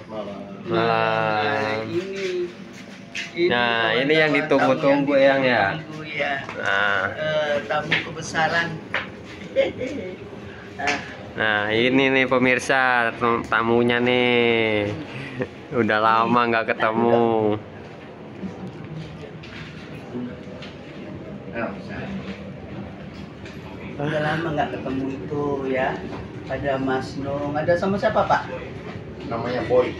Selamat malam. Malam. Nah, ini yang tamu ditunggu-tunggu yang ya. ditunggu ya. Nah, Tamu kebesaran. nah ini nih pemirsa tamunya nih. Udah lama nggak ketemu. Udah lama nggak ketemu itu ya. Ada Mas Nung, ada sama siapa Pak? Namanya Boy.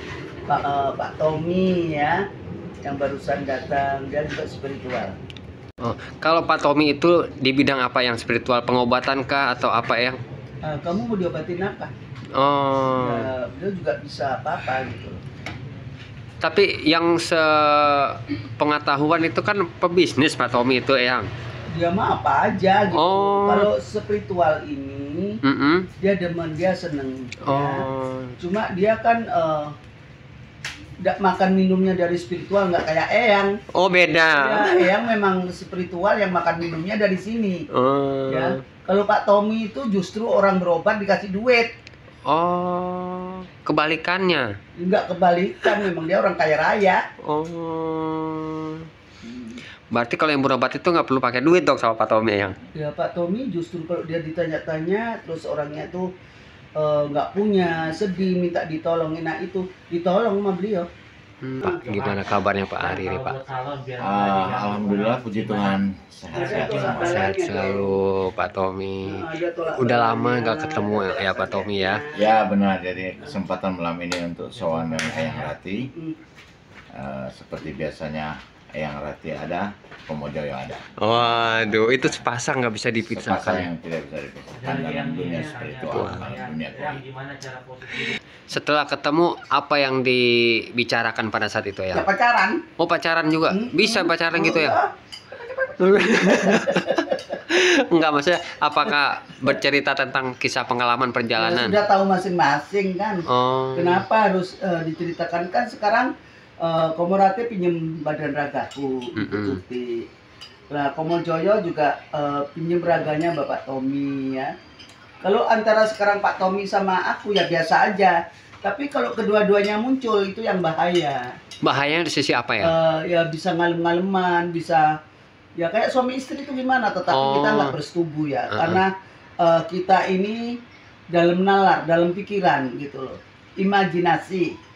Pak Tommy ya, yang barusan datang, dia juga spiritual. Oh, kalau Pak Tommy itu di bidang apa, yang spiritual, pengobatan kah atau apa yang? Kamu mau diobatin apa? Oh. Ya, dia juga bisa apa-apa gitu. Tapi yang sepengetahuan itu kan pebisnis Pak Tommy itu yang. Dia mah apa aja gitu. Oh. Kalau spiritual ini, dia demen, dia seneng. Ya. Oh. Cuma dia kan makan minumnya dari spiritual, nggak kayak Eyang. Oh, beda. Ya, Eyang memang spiritual yang makan minumnya dari sini. Oh. Ya. Kalau Pak Tommy itu justru orang berobat dikasih duit. Oh, kebalikannya. Enggak, kebalikan, memang dia orang kaya raya. Oh. Berarti kalau yang berobat itu nggak perlu pakai duit dong sama Pak Tommy yang? Ya, Pak Tommy justru kalau dia ditanya-tanya terus orangnya tuh nggak punya, sedih, minta ditolongin, nah itu ditolong sama beliau. Pak, gimana kabarnya Pak Ari ini Pak? Alhamdulillah, puji Tuhan, sehat-sehat semua. Sehat selalu Pak Tommy. Udah lama nggak ketemu ya Pak Tommy ya? Ya benar, jadi kesempatan malam ini untuk sowan dengan Eyang Rati. Seperti biasanya Eyang Rati ada, Komojoyo ada. Waduh, itu sepasang nggak bisa Sepasang dipisahkan. yang tidak bisa dipisahkan dalam dunia spiritual, dalam dunia gaib. Setelah ketemu, apa yang dibicarakan pada saat itu Ya ya? pacaran. Oh, pacaran juga? Bisa pacaran gitu ya? Enggak, maksudnya apakah bercerita tentang kisah pengalaman Ya, perjalanan? sudah tahu masing-masing kan. Oh. Kenapa harus diceritakan, kan sekarang Komorate pinjem badan ragaku, Tuti. Nah, Komojoyo juga pinjem raganya Bapak Tommy ya. Kalau antara sekarang Pak Tommy sama aku ya biasa aja. Tapi kalau kedua-duanya muncul itu yang bahaya. Bahayanya di sisi apa ya? Ya bisa ngalem-ngaleman, bisa ya kayak suami istri itu gimana, tetapi kita nggak bersetubuh ya. Karena kita ini dalam nalar, dalam pikiran gitu loh. Imajinasi.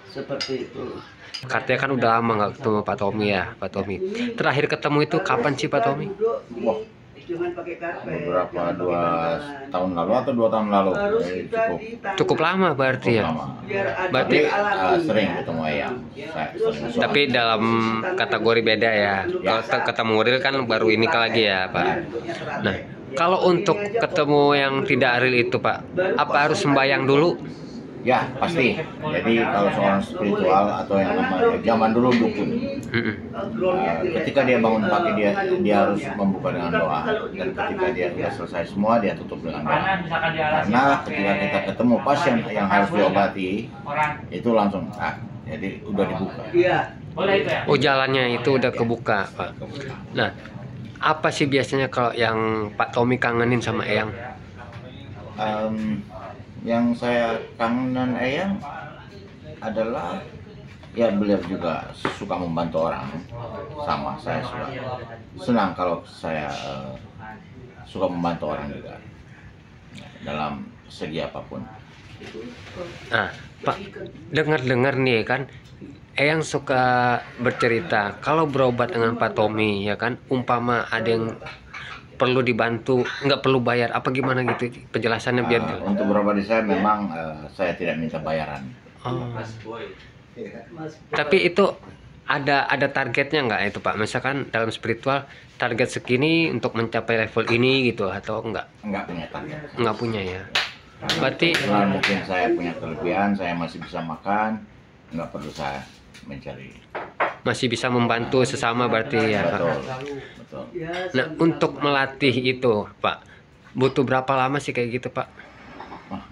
Seperti itu. Katanya kan udah lama nggak ketemu Pak Tommy ya, Pak Tommy. Terakhir ketemu itu kapan sih Pak Tommy? Wah, Jangan pakai karpet. beberapa 2 tahun lalu atau 2 tahun lalu. Cukup lama berarti ya. lama. Berarti Sering ketemu Eyang. tapi dalam kategori beda ya. Kalau ketemu real kan baru ini lagi ya Pak. Nah, kalau untuk ketemu yang tidak real itu Pak, apa harus sembahyang dulu? Ya pasti. Jadi kalau seorang spiritual atau yang namanya zaman dulu dukun, ketika dia bangun pagi dia harus membuka dengan doa, dan ketika dia sudah selesai semua dia tutup dengan doa. Karena ketika kita ketemu pasien yang harus diobati itu langsung jadi udah dibuka. Oh, jalannya itu udah kebuka Pak. Nah, apa sih biasanya kalau yang Pak Tommy kangenin sama Eyang? Yang saya kangen Eyang adalah ya beliau juga suka membantu orang, sama saya suka senang kalau saya suka membantu orang juga dalam segi apapun. Nah, Pak, dengar-dengar nih kan, Eyang suka bercerita kalau berobat dengan Pak Tommy ya kan, umpama ada yang perlu dibantu, nggak perlu bayar apa gimana gitu penjelasannya biar untuk berobat di saya memang saya tidak minta bayaran. Tapi itu ada targetnya nggak itu Pak? Misalkan dalam spiritual target segini untuk mencapai level ini gitu atau enggak? Enggak punya target. Enggak punya ya. Berarti Mungkin saya punya kelebihan, saya masih bisa makan, nggak perlu saya mencari. masih bisa membantu sesama berarti ya Pak. Betul. Nah, untuk melatih itu Pak, butuh berapa lama sih kayak gitu Pak?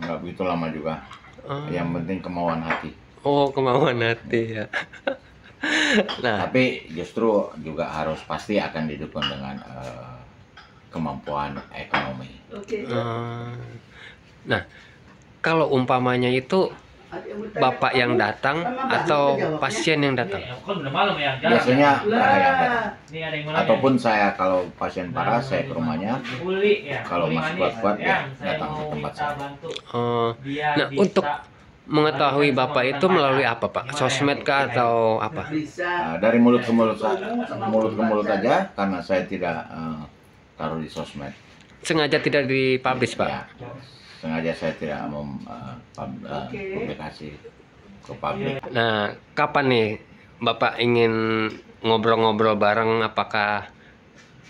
Nggak begitu lama juga. Yang penting kemauan hati. Oh, kemauan hati ya. Nah, Tapi justru juga harus pasti akan didukung dengan kemampuan ekonomi. nah, kalau umpamanya itu Bapak yang datang atau pasien yang datang? Biasanya mereka yang datang. Ataupun saya kalau pasien parah saya ke rumahnya. Kalau masih kuat-kuat ya datang ke tempat saya. Nah, untuk mengetahui Bapak itu melalui apa, Pak? Sosmed kah atau apa? Dari mulut ke mulut aja, karena saya tidak taruh di sosmed. Sengaja tidak dipublish, Pak? Ya, sengaja saya tidak publikasi ke publik. Nah, kapan nih Bapak ingin ngobrol-ngobrol bareng? Apakah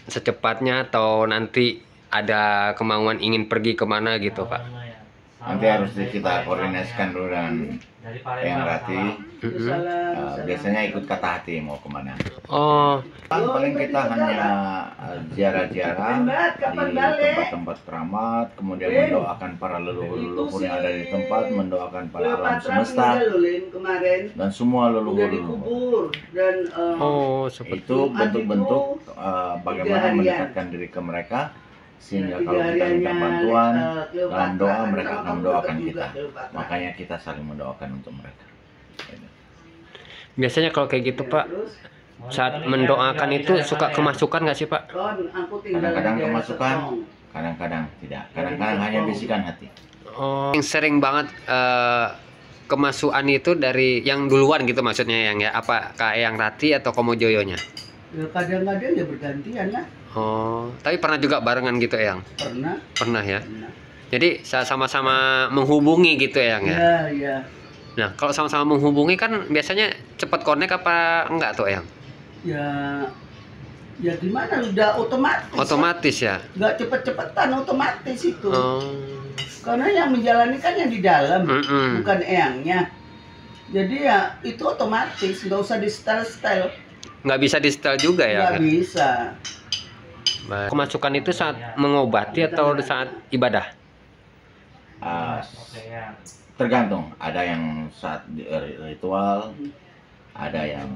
secepatnya atau nanti ada kemauan ingin pergi kemana gitu, Pak? Nanti harus kita koordinasikan dulu dengan Eyang Rati. Biasanya ikut kata hati mau kemana. Oh, Paling kita hanya ziarah-ziarah di tempat-tempat keramat, kemudian mendoakan para leluhur yang ada di tempat, mendoakan para alam semesta dan semua leluhur. oh seperti Itu bentuk-bentuk bagaimana mendekatkan diri ke mereka, sehingga kalau kita minta bantuan dalam doa, mereka akan mendoakan kita. Makanya kita saling mendoakan untuk mereka. biasanya kalau kayak gitu, Pak, saat mendoakan itu suka kemasukan nggak sih, Pak? Kadang-kadang kemasukan, kadang-kadang tidak. Kadang-kadang hanya bisikan hati. Oh, yang sering banget kemasukan itu dari yang duluan gitu maksudnya, yang ya apa kayak yang Rati atau Komo Joyonya? Ya kadang-kadang ya bergantian lah. Oh, tapi pernah juga barengan gitu, Eyang? Pernah. Pernah ya. Jadi sama-sama menghubungi gitu, Eyang ya? Iya, iya. Nah, kalau sama-sama menghubungi kan biasanya cepat connect apa enggak tuh, Eyang? Ya gimana, udah otomatis. Otomatis ya? Nggak cepet-cepetan, otomatis itu. Oh. Karena yang menjalani kan yang di dalam, Mm-mm. bukan eyangnya. Jadi ya itu otomatis, nggak usah di style-style. Nggak bisa di setel juga ya? Nggak bisa. Baik. Kemasukan itu saat mengobati atau saat ibadah? Tergantung, ada yang saat ritual, ada yang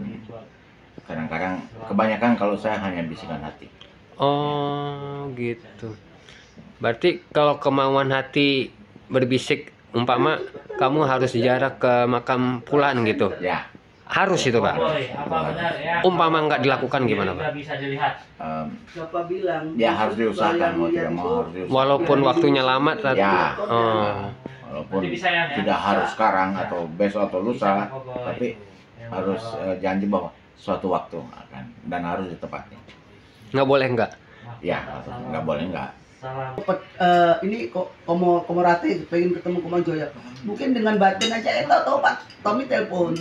kadang-kadang, kebanyakan kalau saya hanya bisikan hati. Oh gitu. Berarti kalau kemauan hati berbisik, umpama kamu harus ziarah ke makam fulan gitu, Ya, harus itu, Pak? Umpama nggak dilakukan gimana, Pak? Siapa bilang? ya harus diusahakan, mau tidak mau harus diusahakan. Walaupun waktunya lama tapi Ya. oh. Walaupun tidak harus sekarang atau besok atau lusa, tapi harus janji bahwa suatu waktu akan dan harus ditepati. Nggak boleh nggak? Ya, nggak boleh nggak. Ini kok Komo Rati pengen ketemu Komo Joyo. Mungkin dengan batin aja, tahu Pak Tommy telepon.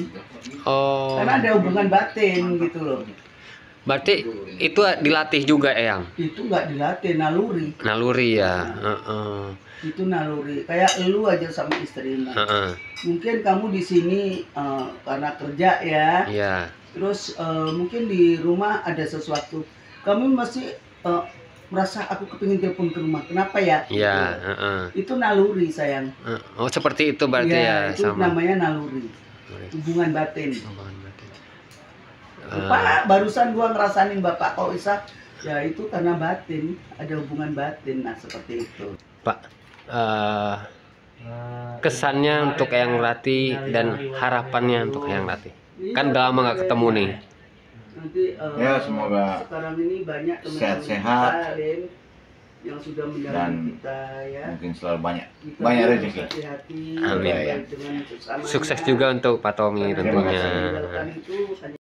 Oh. Karena ada hubungan batin gitu loh. Berarti itu dilatih juga, Eyang? Itu nggak dilatih, naluri. Naluri ya. Heeh. Itu naluri. Kayak lu aja sama istrimu. Heeh. Mungkin kamu di sini karena kerja ya. Iya. Terus mungkin di rumah ada sesuatu. Kamu masih merasa aku kepingin telepon ke rumah. Kenapa ya? Iya. Gitu. Heeh. Itu naluri sayang. Oh, seperti itu berarti ya, Itu sama. namanya naluri. Hubungan batin. Hubungan batin. Pak, barusan gua ngerasain Bapak kok bisa. Ya itu karena batin, ada hubungan batin. Nah seperti itu. Pak, kesannya untuk Eyang Rati dan harapannya untuk Eyang Rati. Kan udah lama nggak ketemu nih. Nanti Ya, semoga sekarang ini banyak teman-teman sehat-sehat kita, Rin, yang sudah dan mendampingi kita ya. mungkin selalu banyak Kita rezeki. hati-hati, Amin. dengan sesama Sukses ya. juga untuk Pak Tommy Karena tentunya. yang meninggalkan itu hanya